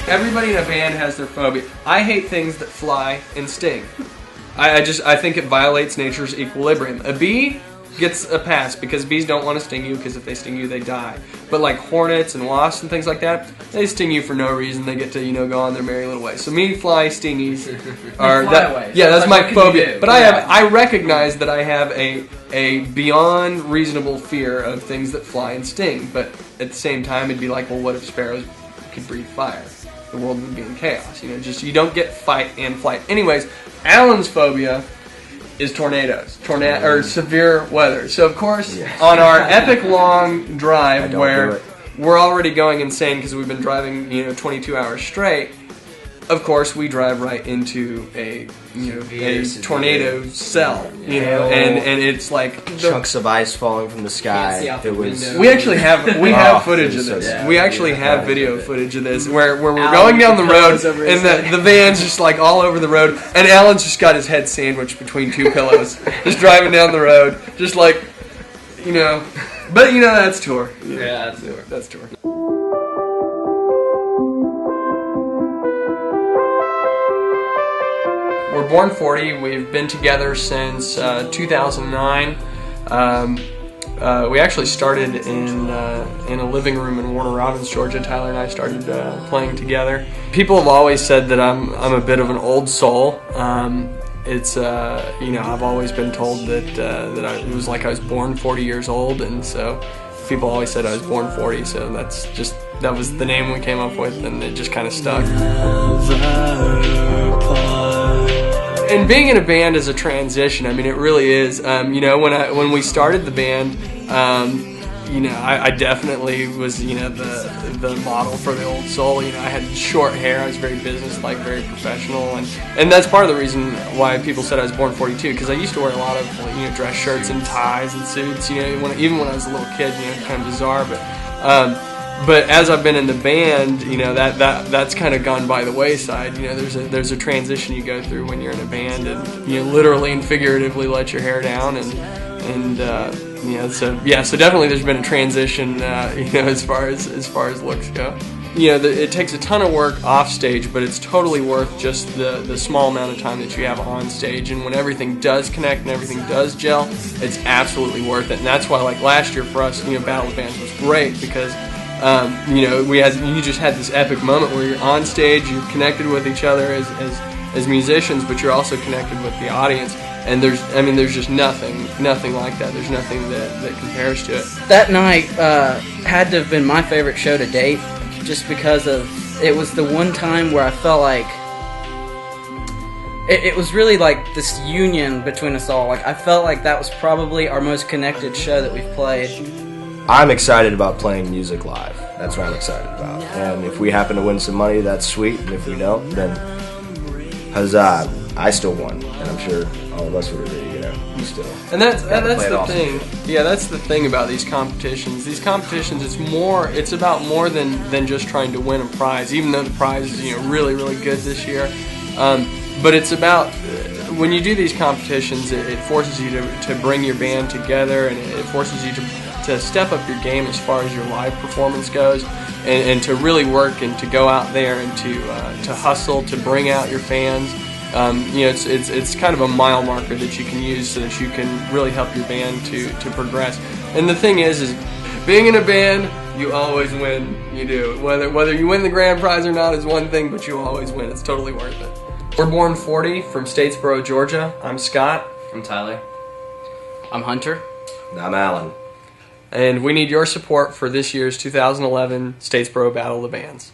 Everybody in a band has their phobia. I hate things that fly and sting. I think it violates nature's equilibrium. A bee gets a pass because bees don't want to sting you, because if they sting you, they die. But like hornets and wasps and things like that, they sting you for no reason. They get to, go on their merry little way. So me, fly, stingies are that's my phobia. But I recognize that I have a beyond reasonable fear of things that fly and sting. But at the same time, it'd be like, well, what if sparrows could breathe fire? The world would be in chaos. You don't get fight and flight. Anyways, Alan's phobia is tornadoes, or severe weather. So of course, on our epic long drive where we're already going insane because we've been driving 22 hours straight, of course we drive right into a tornado cell, and it's like chunks of ice falling from the sky. It was. We actually have footage of this. We actually have video footage of this where we're going down the road and the van's just like all over the road, and Alan's just got his head sandwiched between two pillows, just driving down the road, just like But that's tour. Yeah, that's tour. We're born 40. We've been together since 2009. We actually started in a living room in Warner Robins, Georgia. Tyler and I started playing together. People have always said that I'm a bit of an old soul. I've always been told that it was like I was born 40 years old, and so people always said I was born 40. So that was the name we came up with, and it just kind of stuck. And being in a band is a transition. I mean, it really is. When we started the band, I definitely was, the model for the old soul. I had short hair. I was very business-like, very professional, and that's part of the reason why people said I was born 42. Because I used to wear a lot of dress shirts and ties and suits. Even when I was a little kid, kind of bizarre, But as I've been in the band, that's kind of gone by the wayside. There's a transition you go through when you're in a band, and literally and figuratively let your hair down, so definitely there's been a transition, as far as looks go. It takes a ton of work off stage, but it's totally worth just the small amount of time that you have on stage. And when everything does connect and everything does gel, it's absolutely worth it. And that's why, like last year for us, Battle of Bands was great because. You just had this epic moment where you're on stage, you're connected with each other as musicians, but you're also connected with the audience. And there's just nothing like that. There's nothing that compares to it. That night had to have been my favorite show to date, just because it was the one time where I felt like it was really like this union between us all. Like I felt like that was probably our most connected show that we've played. I'm excited about playing music live. That's what I'm excited about. And if we happen to win some money, that's sweet. And if we don't, then huzzah! I still won, and I'm sure all of us would agree. Still. And that's the thing. Yeah, that's the thing about these competitions. These competitions, it's about more than just trying to win a prize. Even though the prize is really really good this year, but it's about when you do these competitions, it forces you to bring your band together, and it forces you to step up your game as far as your live performance goes, and to really work and to go out there and to hustle to bring out your fans. It's kind of a mile marker that you can use so that you can really help your band to progress. And the thing is being in a band, you always win. You do. Whether you win the grand prize or not is one thing, but you always win. It's totally worth it. We're born 40 from Statesboro, Georgia. I'm Scott. I'm Tyler. I'm Hunter. And I'm Alan. And we need your support for this year's 2011 Statesboro Battle of the Bands.